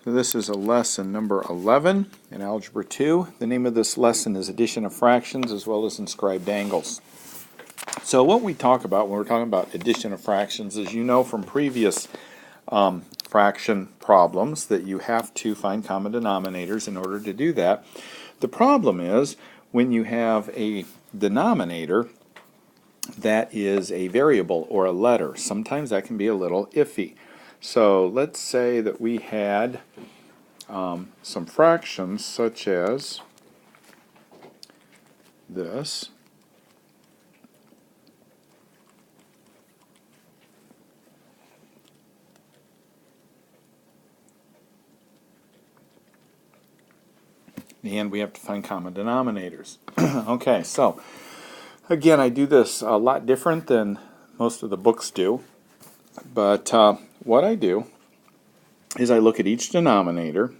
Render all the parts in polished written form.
So this is a lesson number 11 in Algebra 2. The name of this lesson is Addition of Fractions as well as Inscribed Angles. So what we talk about when we're talking about addition of fractions is, you know from previous fraction problems that you have to find common denominators in order to do that. The problem is when you have a denominator that is a variable or a letter. Sometimes that can be a little iffy. So let's say that we had some fractions such as this. And we have to find common denominators. Okay, so again, I do this a lot different than most of the books do. But what I do is I look at each denominator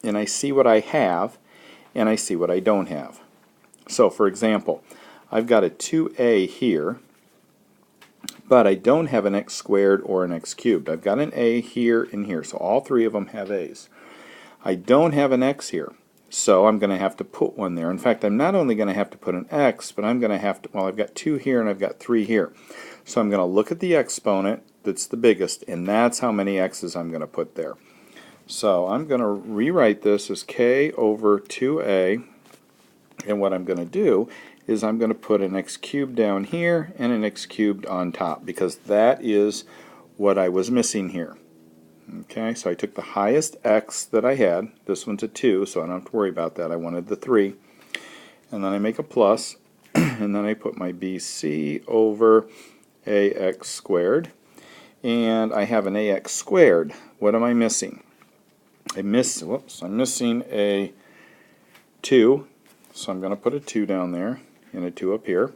and I see what I have and I see what I don't have. So for example, I've got a 2a here, but I don't have an x squared or an x cubed. I've got an a here and here, so all three of them have a's. I don't have an x here, so I'm going to have to put one there. In fact, I'm not only going to have to put an x, but I'm going to have to, well, I've got 2 here and I've got 3 here. So I'm going to look at the exponent that's the biggest, and that's how many x's I'm going to put there. So I'm going to rewrite this as k over 2a, and what I'm going to do is I'm going to put an x cubed down here and an x cubed on top, because that is what I was missing here. Okay, so I took the highest x that I had. This one's a 2, so I don't have to worry about that. I wanted the 3. And then I make a plus, and then I put my bc over ax squared. And I have an ax squared. What am I missing? I'm missing a 2, so I'm going to put a 2 down there and a 2 up here.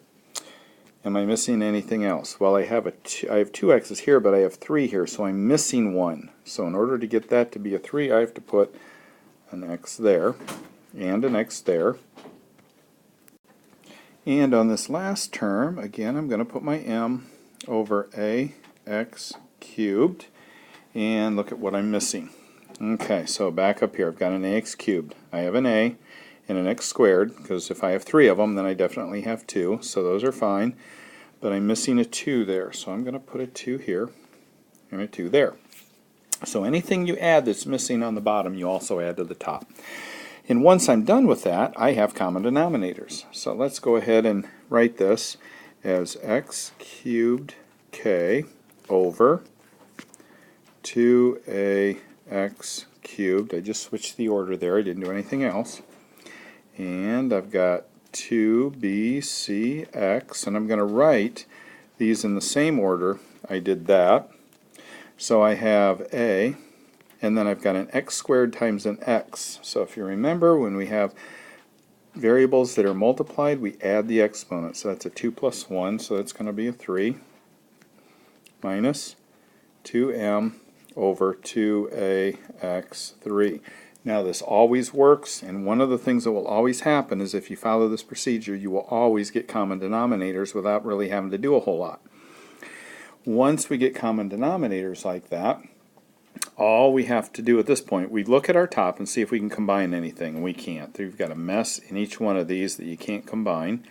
Am I missing anything else? Well, I have 2 x's here, but I have 3 here, so I'm missing 1. So in order to get that to be a 3, I have to put an x there and an x there. And on this last term, again, I'm going to put my m over ax cubed, and look at what I'm missing. Okay, so back up here, I've got an ax cubed. I have an a and an x squared, because if I have 3 of them, then I definitely have 2, so those are fine. But I'm missing a 2 there, so I'm going to put a 2 here and a 2 there. So anything you add that's missing on the bottom, you also add to the top. And once I'm done with that, I have common denominators. So let's go ahead and write this as x cubed k over 2ax cubed. I just switched the order there, I didn't do anything else. And I've got 2bcx, and I'm going to write these in the same order I did that. So I have a, and then I've got an x squared times an x. So if you remember, when we have variables that are multiplied, we add the exponent. So that's a 2 plus 1, so that's going to be a 3, minus 2m over 2ax3. Now this always works, and one of the things that will always happen is if you follow this procedure, you will always get common denominators without really having to do a whole lot. Once we get common denominators like that, all we have to do at this point, we look at our top and see if we can combine anything, and we can't. We've got a mess in each one of these that you can't combine,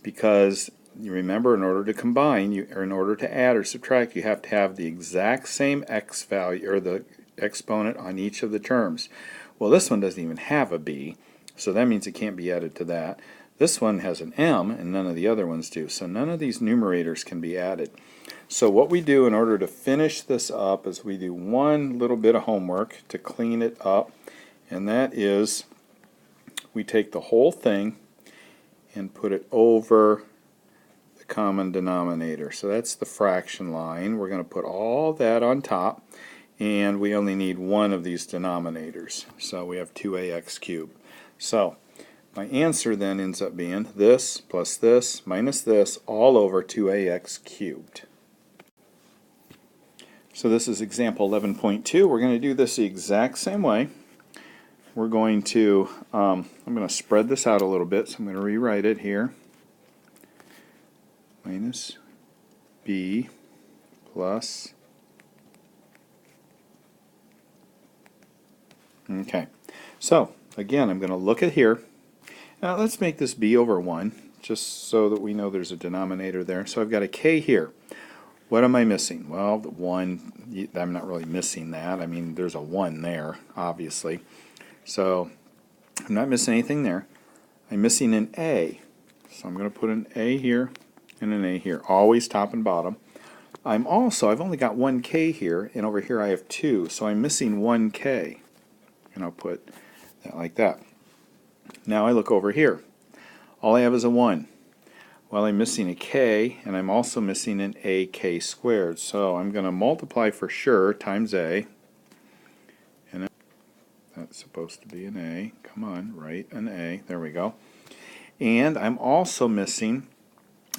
because you remember, in order to combine, or in order to add or subtract, you have to have the exact same x value, or the exponent on each of the terms. Well, this one doesn't even have a b, so that means it can't be added to that. This one has an m, and none of the other ones do, so none of these numerators can be added. So what we do in order to finish this up is we do one little bit of homework to clean it up, and that is we take the whole thing and put it over the common denominator. So that's the fraction line. We're going to put all that on top, and we only need one of these denominators. So we have 2ax cubed. So my answer then ends up being this plus this minus this all over 2ax cubed. So this is example 11.2. We're going to do this the exact same way. We're going to, I'm going to spread this out a little bit, so I'm going to rewrite it here. Minus b plus Okay, so again, I'm going to look at here. Now let's make this b over 1, just so that we know there's a denominator there. So I've got a k here. What am I missing? Well, the 1, I'm not really missing that. I mean, there's a 1 there, obviously. So I'm not missing anything there. I'm missing an a. So I'm going to put an a here and an a here, always top and bottom. I've only got 1k here, and over here I have 2, so I'm missing 1k. And I'll put that like that. Now I look over here. All I have is a 1. Well, I'm missing a k, and I'm also missing an ak squared. So I'm going to multiply for sure times a. And that's supposed to be an a. Come on, write an a. There we go. And I'm also missing,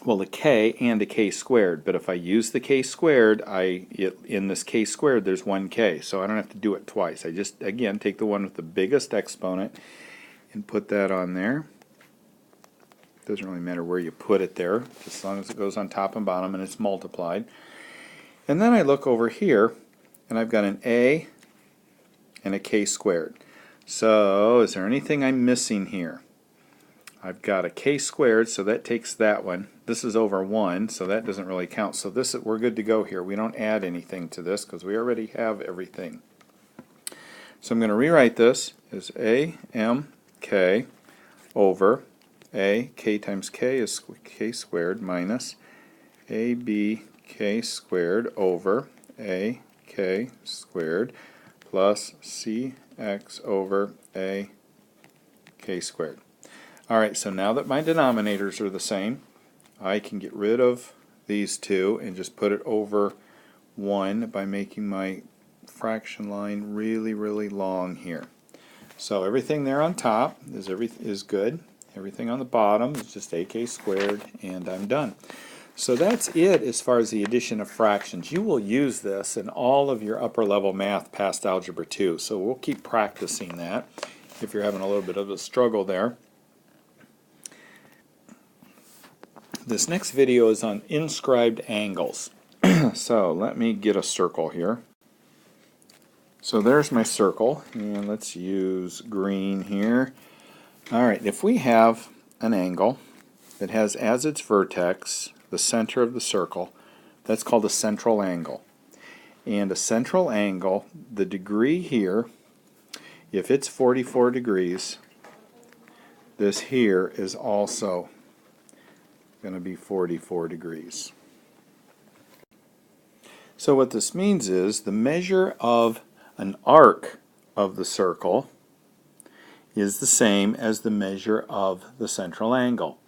well, a k and a k squared. But if I use the k squared, in this k squared there's 1k. So I don't have to do it twice. I just, again, take the one with the biggest exponent and put that on there. Doesn't really matter where you put it there, just as long as it goes on top and bottom and it's multiplied. And then I look over here, and I've got an a and a k squared. So is there anything I'm missing here? I've got a k squared, so that takes that one. This is over 1, so that doesn't really count. So we're good to go here. We don't add anything to this because we already have everything. So I'm going to rewrite this as a m k over a k times k is k squared minus a b k squared over a k squared plus cx over a k squared. Alright, so now that my denominators are the same, I can get rid of these two and just put it over 1 by making my fraction line really, really long here. So everything there on top is good. Everything on the bottom is just ak squared, and I'm done. So that's it as far as the addition of fractions. You will use this in all of your upper level math past Algebra 2. So we'll keep practicing that if you're having a little bit of a struggle there. This next video is on inscribed angles. So let me get a circle here. So there's my circle, and let's use green here. Alright, if we have an angle that has as its vertex the center of the circle, that's called a central angle. And a central angle, the degree here, if it's 44 degrees, this here is also going to be 44 degrees. So what this means is the measure of an arc of the circle is the same as the measure of the central angle.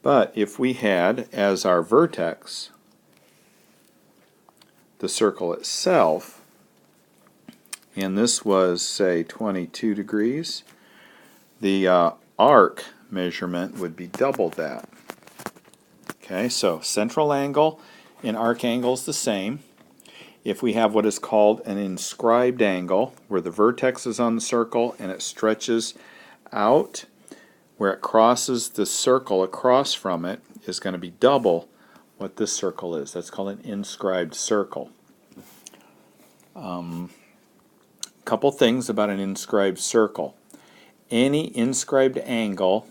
But if we had as our vertex the circle itself, and this was, say, 22 degrees, the arc measurement would be double that. Okay, so central angle and arc angle is the same. If we have what is called an inscribed angle, where the vertex is on the circle and it stretches out, where it crosses the circle across from it is going to be double what this circle is. That's called an inscribed circle. Couple things about an inscribed circle. Any inscribed angle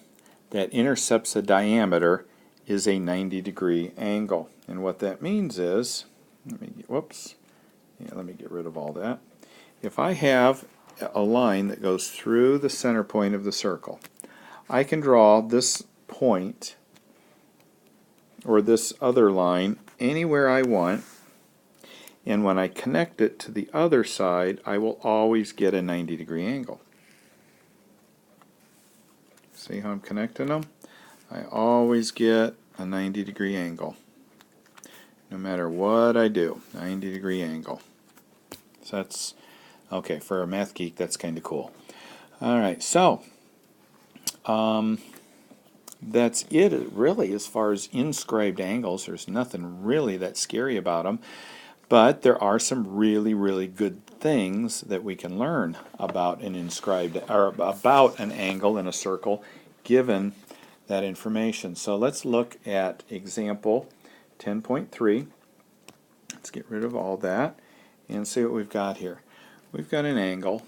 that intercepts a diameter is a 90-degree angle. And what that means is, let me get rid of all that. If I have a line that goes through the center point of the circle, I can draw this point or this other line anywhere I want, and when I connect it to the other side, I will always get a 90-degree angle. See how I'm connecting them? I always get a 90-degree angle. No matter what I do, 90-degree angle. So that's, okay, for a math geek, that's kind of cool. Alright, so that's it really as far as inscribed angles. There's nothing really that scary about them, but there are some really, really good things that we can learn about an inscribed, or about an angle in a circle given that information. So let's look at example 10.3. Let's get rid of all that and see what we've got here. We've got an angle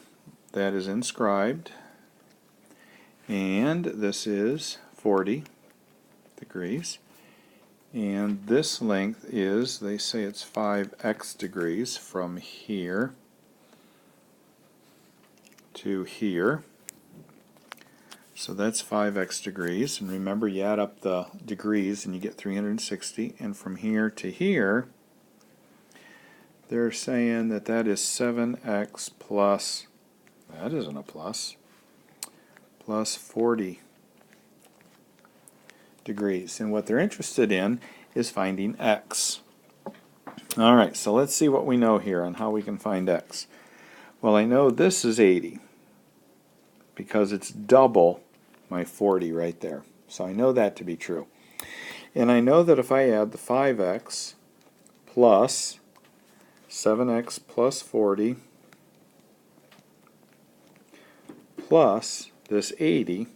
that is inscribed, and this is 40 degrees. And this length is, they say it's 5x degrees from here to here. So that's 5x degrees. And remember, you add up the degrees and you get 360. And from here to here, they're saying that that is 7x plus, that isn't a plus, plus 40 degrees. And what they're interested in is finding x. Alright, so let's see what we know here on how we can find x. Well, I know this is 80 because it's double my 40 right there. So I know that to be true. And I know that if I add the 5x plus 7x plus 40 plus this 80,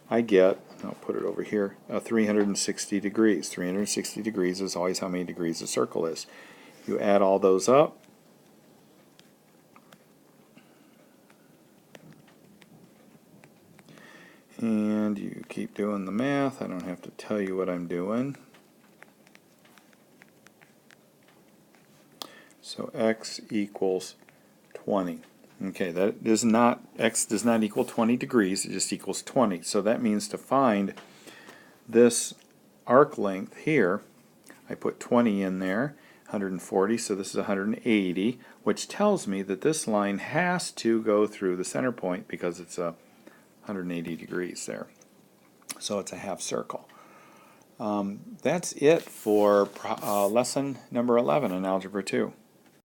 I get, I'll put it over here, 360 degrees. 360 degrees is always how many degrees a circle is. You add all those up, and you keep doing the math. I don't have to tell you what I'm doing. So x equals 20. Okay, that is not, x does not equal 20 degrees, it just equals 20. So that means to find this arc length here, I put 20 in there, 140, so this is 180, which tells me that this line has to go through the center point because it's 180 degrees there. So it's a half circle. That's it for lesson number 11 in Algebra 2.